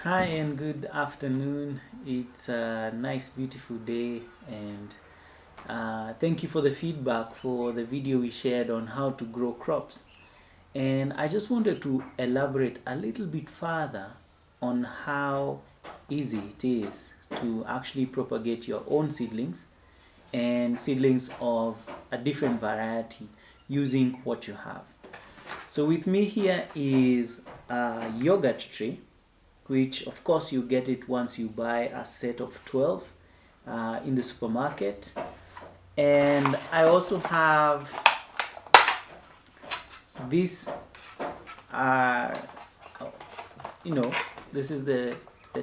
Hi and good afternoon. It's a nice, beautiful day, and thank you for the feedback for the video we shared on how to grow crops. And I just wanted to elaborate a little bit further on how easy it is to actually propagate your own seedlings and seedlings of a different variety using what you have. So, with me here is a yogurt tray, which of course you get it once you buy a set of 12 in the supermarket. And I also have this, uh, you know, this is the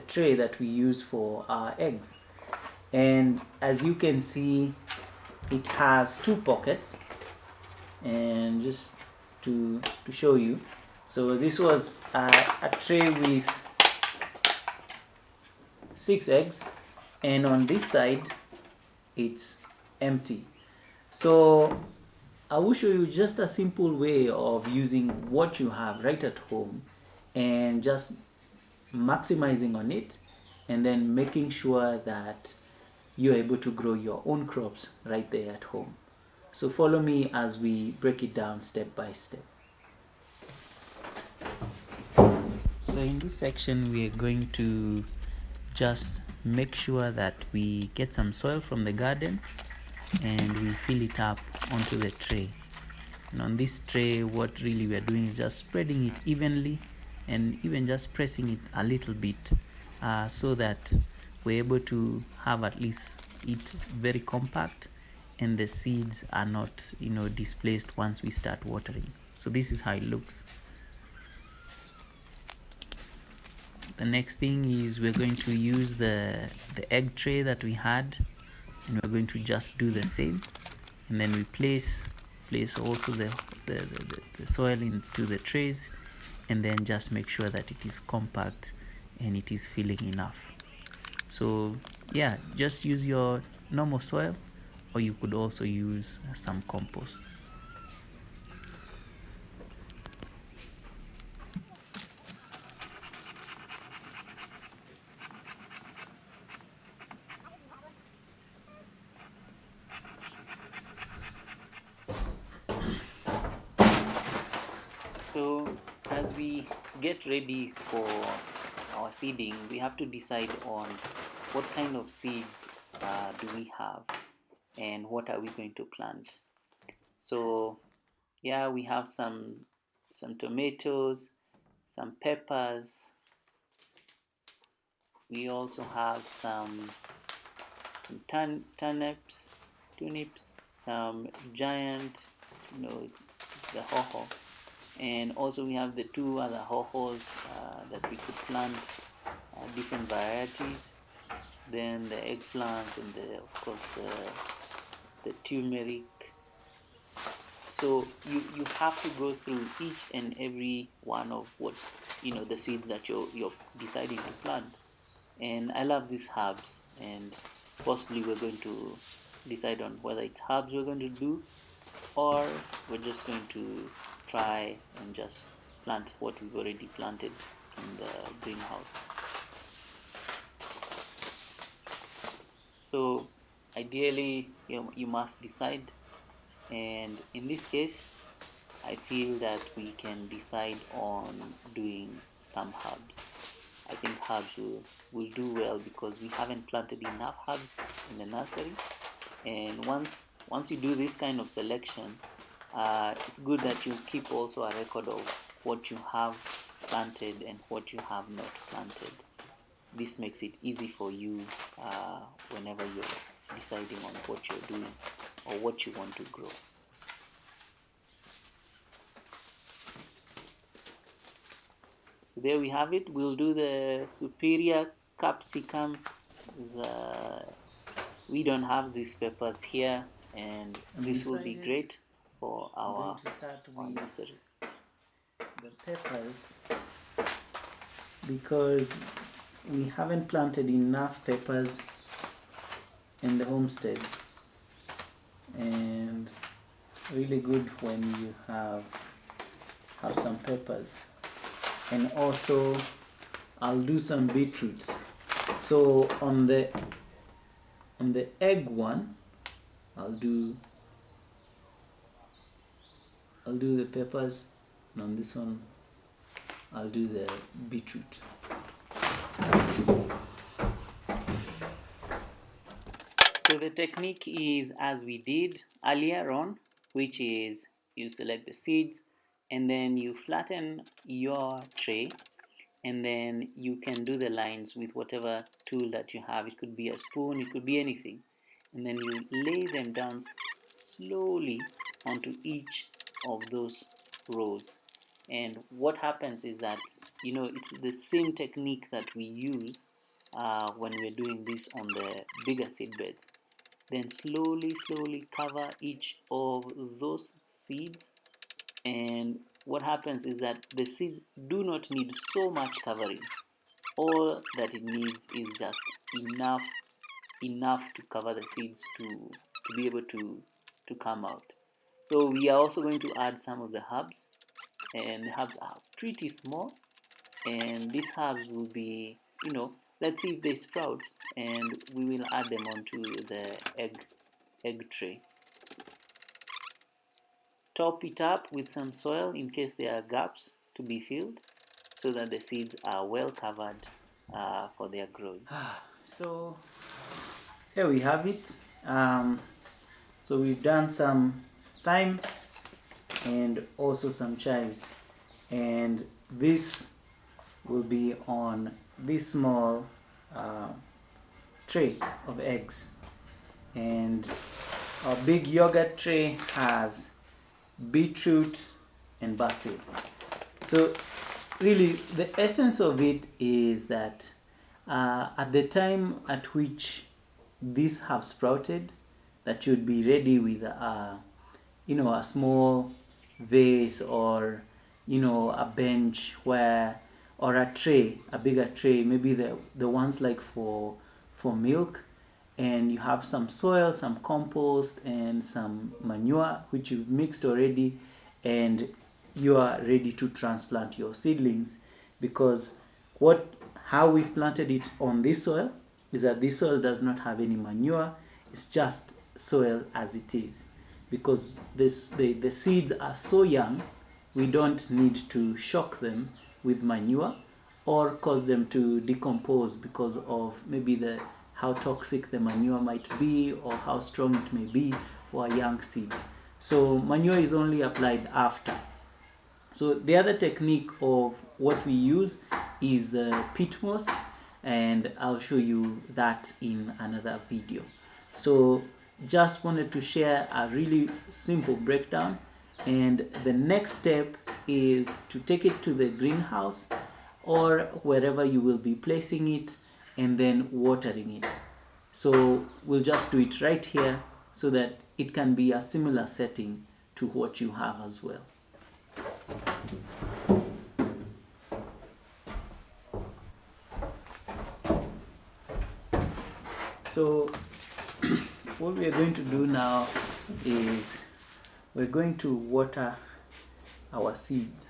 tray that we use for our eggs. And as you can see, it has two pockets. And just to show you, so this was a tray with 6 eggs, and on this side it's empty. So I will show you just a simple way of using what you have right at home and just maximizing on it, and then making sure that you're able to grow your own crops right there at home. So follow me as we break it down step by step. So in this section we are going to just make sure that we get some soil from the garden and we fill it up onto the tray. And on this tray, what really we are doing is just spreading it evenly and even just pressing it a little bit so that we're able to have at least it very compact and the seeds are not displaced once we start watering. So this is how it looks. The next thing is we're going to use the egg tray that we had, and we're going to just do the same, and then we place also the soil into the trays, and then just make sure that it is compact and it is filling enough. So yeah, just use your normal soil, or you could also use some compost. So as we get ready for our seeding, we have to decide on what kind of seeds do we have and what are we going to plant. So yeah, we have some tomatoes, some peppers. We also have some turnips, some giant, the ho-ho. And also we have the two other ho-hos that we could plant, different varieties. Then the eggplant and of course the turmeric. So you have to go through each and every one of what the seeds that you're deciding to plant. And I love these herbs, and possibly we're going to decide on whether it's herbs we're going to do, or we're just going to try and just plant what we've already planted in the greenhouse. So ideally you must decide, and in this case I feel that we can decide on doing some herbs. I think herbs will do well because we haven't planted enough herbs in the nursery, and once you do this kind of selection, it's good that you keep also a record of what you have planted and what you have not planted. This makes it easy for you whenever you're deciding on what you're doing or what you want to grow. So there we have it. We'll do the superior capsicum. We don't have these peppers here, and this will be great for our nursery. The peppers, because we haven't planted enough peppers in the homestead, and really good when you have some peppers. And also I'll do some beetroots. So on the egg one, I'll do the peppers, and on this one I'll do the beetroot. So the technique is as we did earlier on, which is you select the seeds and then you flatten your tray, and then you can do the lines with whatever tool that you have. It could be a spoon, it could be anything. And then you lay them down slowly onto each of those rows. And what happens is that, it's the same technique that we use when we're doing this on the bigger seed beds. Then slowly cover each of those seeds, and what happens is that the seeds do not need so much covering. All that it needs is just enough to cover the seeds to be able to come out. So we are also going to add some of the herbs, and the herbs are pretty small, and these herbs will be, let's see if they sprout, and we will add them onto the egg tray. Top it up with some soil in case there are gaps to be filled, so that the seeds are well covered for their growth. So here we have it. So we've done some thyme and also some chives, and this will be on this small tray of eggs, and our big yogurt tray has beetroot and basil. So really the essence of it is that at the time at which these have sprouted, that you'd be ready with a small vase, or a bench where, or a tray, a bigger tray, maybe the ones like for milk, and you have some soil, some compost, and some manure which you've mixed already, and you are ready to transplant your seedlings. Because how we've planted it on this soil is that this soil does not have any manure, it's just soil as it is. Because the seeds are so young, we don't need to shock them with manure or cause them to decompose because of maybe how toxic the manure might be, or how strong it may be for a young seed. So manure is only applied after. So the other technique of what we use is the pit moss, and I'll show you that in another video. So just wanted to share a really simple breakdown, and the next step is to take it to the greenhouse or wherever you will be placing it, and then watering it. So we'll just do it right here so that it can be a similar setting to what you have as well. So what we are going to do now is we're going to water our seeds.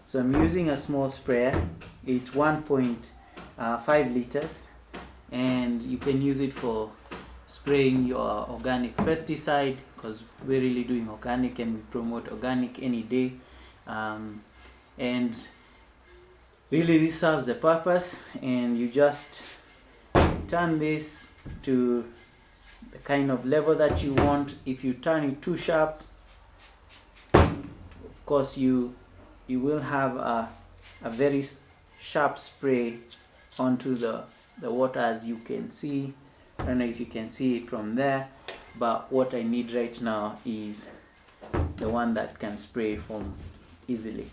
So I'm using a small sprayer. It's 1.5 liters, and you can use it for spraying your organic pesticide, because we're really doing organic and we promote organic any day. And really this serves the purpose, and you just turn this to the kind of level that you want. If you turn it too sharp, of course you will have a very sharp spray onto the water, as you can see. I don't know if you can see it from there, but what I need right now is the one that can spray foam easily.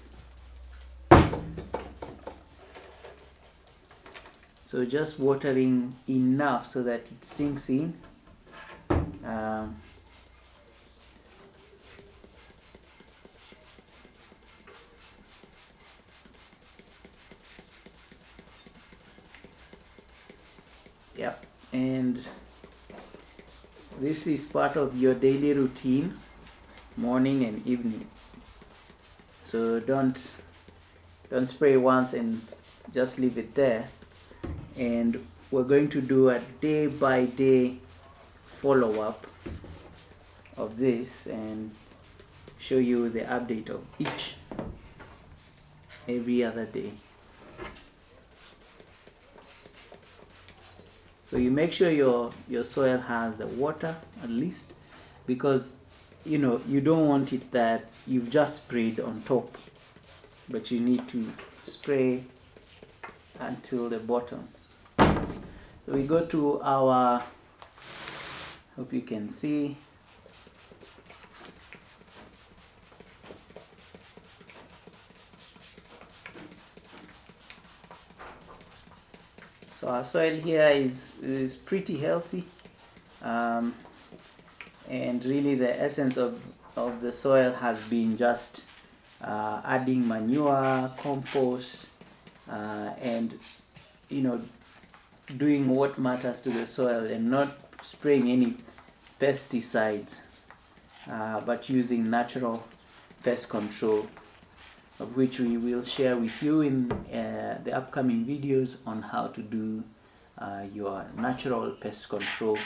So just watering enough so that it sinks in. Yep, and this is part of your daily routine, morning and evening. So don't spray once and just leave it there, and we're going to do a day by day follow-up of this and show you the update of each every other day. So you make sure your soil has the water at least, because you know you don't want it that you've just sprayed on top, but you need to spray until the bottom. So we go to our, hope you can see, so our soil here is pretty healthy, and really the essence of the soil has been just adding manure, compost, and you know, doing what matters to the soil and not spraying any pesticides, but using natural pest control, of which we will share with you in the upcoming videos on how to do your natural pest control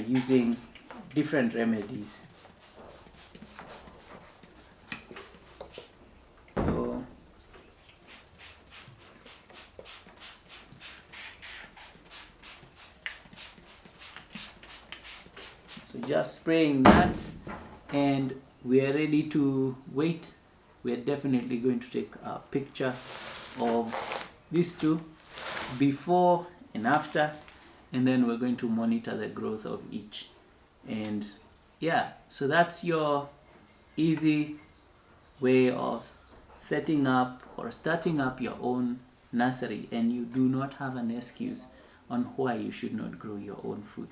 using different remedies. So just spraying that, and we are ready to wait. We are definitely going to take a picture of these two before and after, and then we're going to monitor the growth of each. And yeah, so that's your easy way of setting up or starting up your own nursery, and you do not have an excuse on why you should not grow your own food.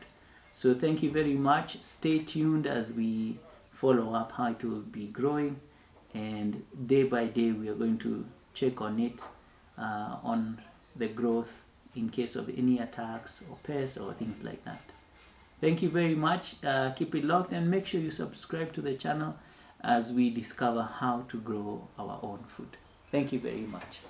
So thank you very much. Stay tuned as we follow up how it will be growing, and day by day we are going to check on it, on the growth in case of any attacks or pests or things like that. Thank you very much. Keep it locked and make sure you subscribe to the channel as we discover how to grow our own food. Thank you very much.